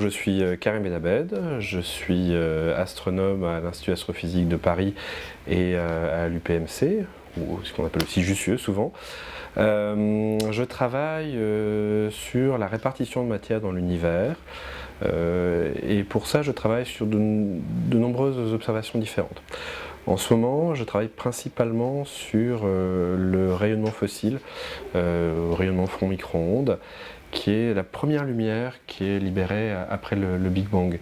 je suis Karim Benabed, je suis astronome à l'Institut Astrophysique de Paris et à l'UPMC, ou ce qu'on appelle aussi Jussieu souvent. Je travaille sur la répartition de matière dans l'univers, et pour ça je travaille sur de nombreuses observations différentes. En ce moment, je travaille principalement sur le rayonnement fossile, rayonnement front micro-ondes, qui est la première lumière qui est libérée après le Big Bang.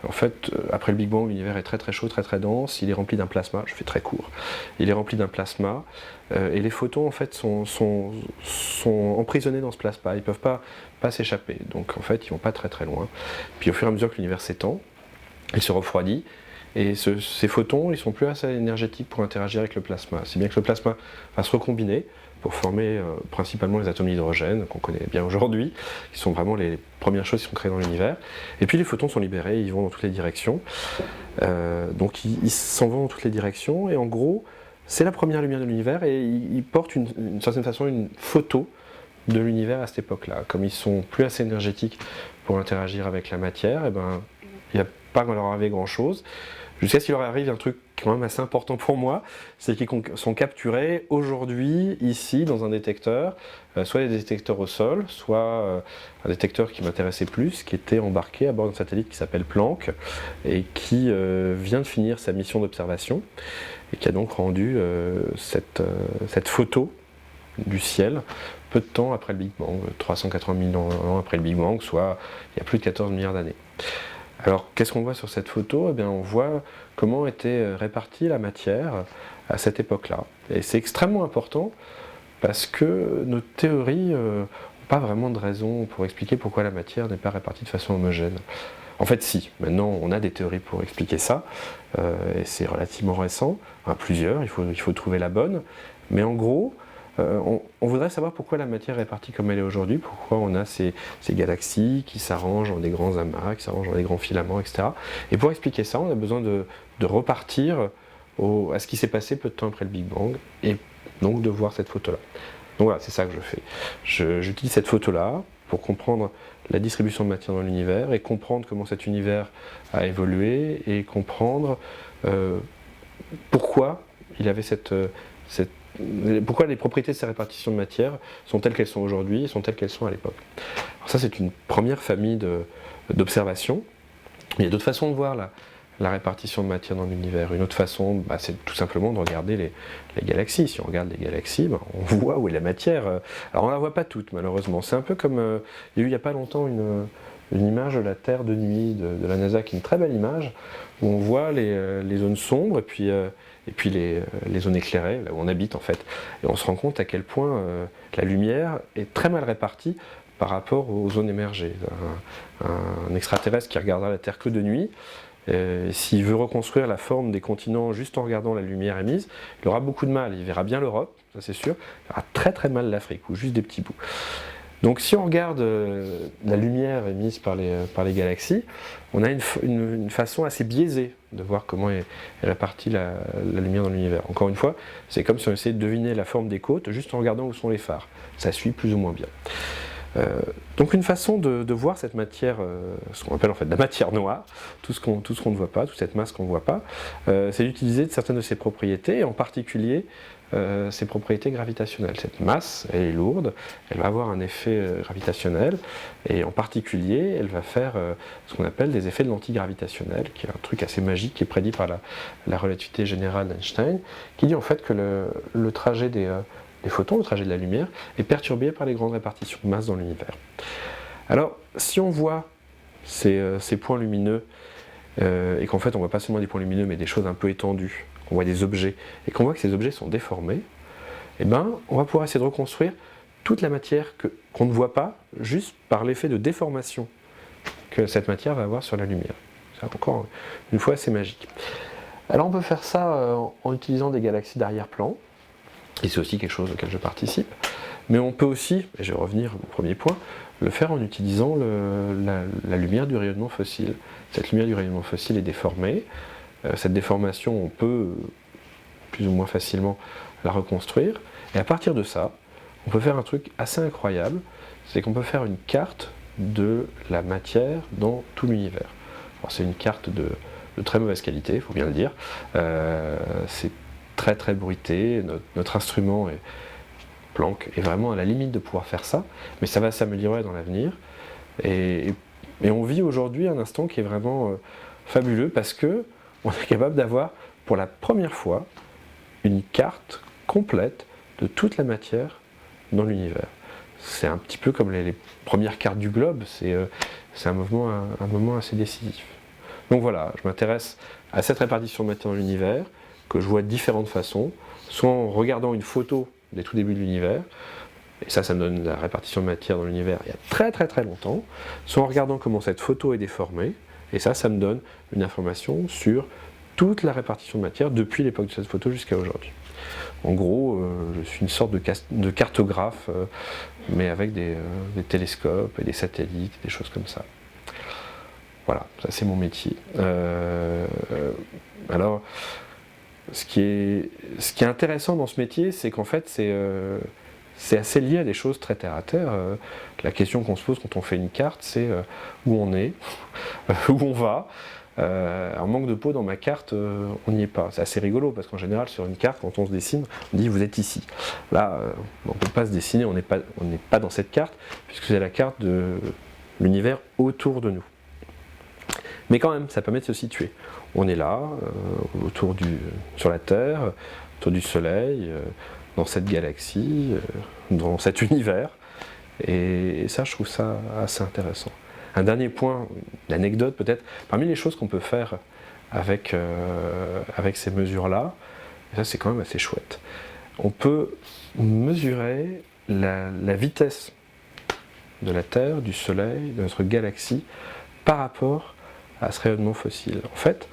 En fait, après le Big Bang, l'univers est très très chaud, très très dense, il est rempli d'un plasma, je fais très court, il est rempli d'un plasma, et les photons en fait sont emprisonnés dans ce plasma, ils ne peuvent pas s'échapper, donc en fait ils ne vont pas très très loin. Puis au fur et à mesure que l'univers s'étend, il se refroidit, et ces photons, ils sont plus assez énergétiques pour interagir avec le plasma. C'est bien que le plasma va se recombiner pour former principalement les atomes d'hydrogène qu'on connaît bien aujourd'hui, qui sont vraiment les premières choses qui sont créées dans l'univers. Et puis les photons sont libérés, ils vont dans toutes les directions. Donc ils s'en vont dans toutes les directions, et en gros, c'est la première lumière de l'univers, et ils portent d'une certaine façon une photo de l'univers à cette époque-là. Comme ils sont plus assez énergétiques pour interagir avec la matière, et ben, il n'y a pas à leur arriver grand-chose. Jusqu'à ce qu'il leur arrive un truc quand même assez important pour moi, c'est qu'ils sont capturés aujourd'hui, ici, dans un détecteur, soit des détecteurs au sol, soit un détecteur qui m'intéressait plus, qui était embarqué à bord d'un satellite qui s'appelle Planck, et qui vient de finir sa mission d'observation, et qui a donc rendu cette photo du ciel, peu de temps après le Big Bang, 380 millions d'années après le Big Bang, soit il y a plus de 14 milliards d'années. Alors, qu'est-ce qu'on voit sur cette photo? Eh bien, on voit comment était répartie la matière à cette époque-là. Et c'est extrêmement important parce que nos théories n'ont pas vraiment de raison pour expliquer pourquoi la matière n'est pas répartie de façon homogène. En fait, si. Maintenant, on a des théories pour expliquer ça, et c'est relativement récent. Enfin, plusieurs, il faut trouver la bonne. Mais en gros, on voudrait savoir pourquoi la matière est répartie comme elle est aujourd'hui, pourquoi on a ces galaxies qui s'arrangent en des grands amas, qui s'arrangent en des grands filaments, etc. Et pour expliquer ça, on a besoin de repartir à ce qui s'est passé peu de temps après le Big Bang, et donc de voir cette photo-là. Donc voilà, c'est ça que je fais. J'utilise cette photo-là pour comprendre la distribution de matière dans l'univers, et comprendre comment cet univers a évolué, et comprendre pourquoi il avait pourquoi les propriétés de ces répartitions de matière sont telles qu'elles sont aujourd'hui et sont telles qu'elles sont à l'époque. Alors ça, c'est une première famille d'observations. Il y a d'autres façons de voir la répartition de matière dans l'univers. Une autre façon, c'est tout simplement de regarder les galaxies. Si on regarde les galaxies, on voit où est la matière. Alors on ne la voit pas toute, malheureusement. C'est un peu comme, il y a eu il n'y a pas longtemps une image de la Terre de nuit de la NASA, qui est une très belle image, où on voit les zones sombres, et puis les zones éclairées, là où on habite en fait. Et on se rend compte à quel point la lumière est très mal répartie par rapport aux zones émergées. Un extraterrestre qui regardera la Terre que de nuit, s'il veut reconstruire la forme des continents juste en regardant la lumière émise, il aura beaucoup de mal. Il verra bien l'Europe, ça c'est sûr, il verra très très mal l'Afrique, ou juste des petits bouts. Donc si on regarde la lumière émise par les galaxies, on a une façon assez biaisée de voir comment est répartie la lumière dans l'univers. Encore une fois, c'est comme si on essayait de deviner la forme des côtes juste en regardant où sont les phares. Ça suit plus ou moins bien. Donc une façon de voir cette matière, ce qu'on appelle en fait la matière noire, tout ce qu'on ne voit pas, toute cette masse qu'on ne voit pas, c'est d'utiliser certaines de ses propriétés, et en particulier ses propriétés gravitationnelles. Cette masse, elle est lourde, elle va avoir un effet gravitationnel, et en particulier, elle va faire ce qu'on appelle des effets de lentille gravitationnelle, qui est un truc assez magique, qui est prédit par la relativité générale d'Einstein, qui dit en fait que le trajet des photons, le trajet de la lumière, est perturbé par les grandes répartitions de masse dans l'univers. Alors, si on voit ces points lumineux, et qu'en fait on ne voit pas seulement des points lumineux, mais des choses un peu étendues, on voit des objets, et qu'on voit que ces objets sont déformés, eh ben, on va pouvoir essayer de reconstruire toute la matière qu'on ne voit pas, juste par l'effet de déformation que cette matière va avoir sur la lumière. C'est encore une fois assez magique. Alors on peut faire ça en utilisant des galaxies d'arrière-plan, et c'est aussi quelque chose auquel je participe, mais on peut aussi, et je vais revenir au premier point, le faire en utilisant la lumière du rayonnement fossile. Cette lumière du rayonnement fossile est déformée. Cette déformation, on peut plus ou moins facilement la reconstruire, et à partir de ça, on peut faire un truc assez incroyable, c'est qu'on peut faire une carte de la matière dans tout l'univers. C'est une carte de très mauvaise qualité, il faut bien le dire. C'est très très bruité, notre instrument Planck est vraiment à la limite de pouvoir faire ça, mais ça va s'améliorer dans l'avenir. Et on vit aujourd'hui un instant qui est vraiment fabuleux parce que on est capable d'avoir pour la première fois une carte complète de toute la matière dans l'univers. C'est un petit peu comme les premières cartes du globe, c'est un moment assez décisif. Donc voilà, je m'intéresse à cette répartition de matière dans l'univers, que je vois de différentes façons, soit en regardant une photo des tout débuts de l'univers, et ça me donne la répartition de matière dans l'univers il y a très très très longtemps, soit en regardant comment cette photo est déformée, et ça me donne une information sur toute la répartition de matière depuis l'époque de cette photo jusqu'à aujourd'hui. En gros, je suis une sorte de cartographe, mais avec des télescopes et des satellites, des choses comme ça. Voilà, ça c'est mon métier. Alors, ce qui est intéressant dans ce métier, c'est qu'en fait, c'est assez lié à des choses très terre à terre. La question qu'on se pose quand on fait une carte, c'est où on est, où on va. Un manque de peau dans ma carte, on n'y est pas. C'est assez rigolo parce qu'en général, sur une carte, quand on se dessine, on dit vous êtes ici. Là, on ne peut pas se dessiner, on n'est pas dans cette carte, puisque c'est la carte de l'univers autour de nous. Mais quand même, ça permet de se situer. On est là, sur la Terre, autour du Soleil, dans cette galaxie, dans cet univers. Et ça, je trouve ça assez intéressant. Un dernier point, une anecdote peut-être, parmi les choses qu'on peut faire avec ces mesures-là, et ça c'est quand même assez chouette, on peut mesurer la vitesse de la Terre, du Soleil, de notre galaxie, par rapport à ce rayonnement fossile. En fait,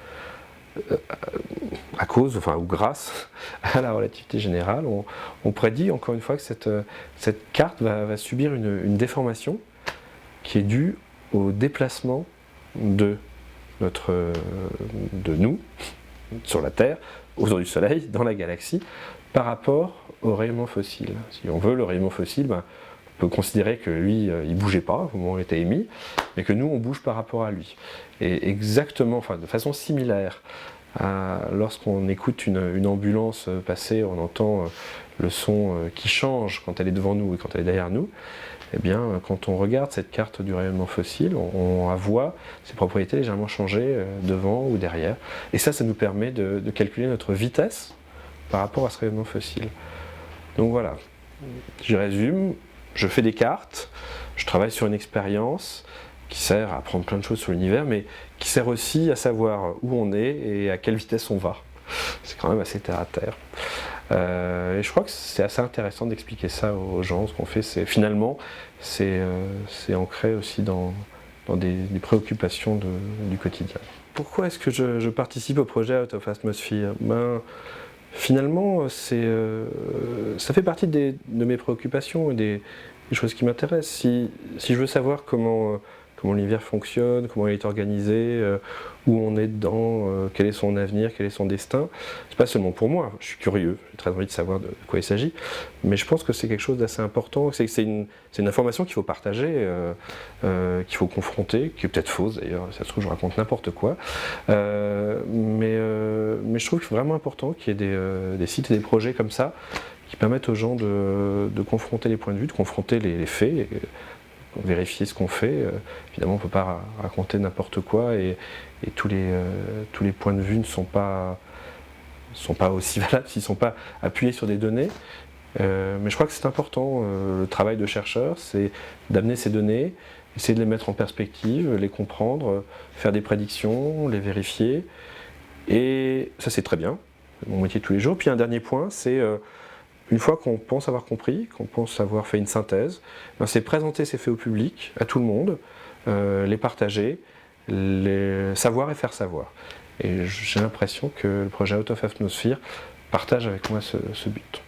à cause, ou grâce à la relativité générale, on prédit encore une fois que cette carte va subir une déformation qui est due au déplacement de nous, sur la Terre, autour du Soleil, dans la galaxie, par rapport au rayonnement fossile. Si on veut, le rayonnement fossile, on peut considérer que lui, il ne bougeait pas au moment où il était émis, mais que nous, on bouge par rapport à lui. Et exactement, de façon similaire, lorsqu'on écoute une ambulance passer, on entend le son qui change quand elle est devant nous et quand elle est derrière nous. Eh bien, quand on regarde cette carte du rayonnement fossile, on voit ses propriétés légèrement changer devant ou derrière. Et ça nous permet de calculer notre vitesse par rapport à ce rayonnement fossile. Donc voilà, je résume, je fais des cartes, je travaille sur une expérience qui sert à apprendre plein de choses sur l'univers, mais qui sert aussi à savoir où on est et à quelle vitesse on va. C'est quand même assez terre à terre. Et je crois que c'est assez intéressant d'expliquer ça aux gens. Ce qu'on fait, c'est ancré aussi dans des préoccupations du quotidien. Pourquoi est-ce que je participe au projet Out of Atmosphere ? Finalement, ça fait partie de mes préoccupations et des choses qui m'intéressent. Si je veux savoir comment l'univers fonctionne, comment il est organisé, où on est dedans, quel est son avenir, quel est son destin. C'est pas seulement pour moi, je suis curieux, j'ai très envie de savoir de quoi il s'agit, mais je pense que c'est quelque chose d'assez important, c'est une information qu'il faut partager, qu'il faut confronter, qui est peut-être fausse d'ailleurs, ça se trouve je raconte n'importe quoi, mais je trouve que c'est vraiment important qu'il y ait des sites et des projets comme ça, qui permettent aux gens de confronter les points de vue, de confronter les faits, et vérifier ce qu'on fait. Évidemment, on ne peut pas raconter n'importe quoi et tous les points de vue ne sont pas aussi valables s'ils ne sont pas appuyés sur des données. Mais je crois que c'est important. Le travail de chercheur, c'est d'amener ces données, essayer de les mettre en perspective, les comprendre, faire des prédictions, les vérifier. Et ça, c'est très bien. C'est mon métier de tous les jours. Puis un dernier point, c'est une fois qu'on pense avoir compris, qu'on pense avoir fait une synthèse, c'est présenter ces faits au public, à tout le monde, les partager, les savoir et faire savoir. Et j'ai l'impression que le projet Out of Atmosphere partage avec moi ce but.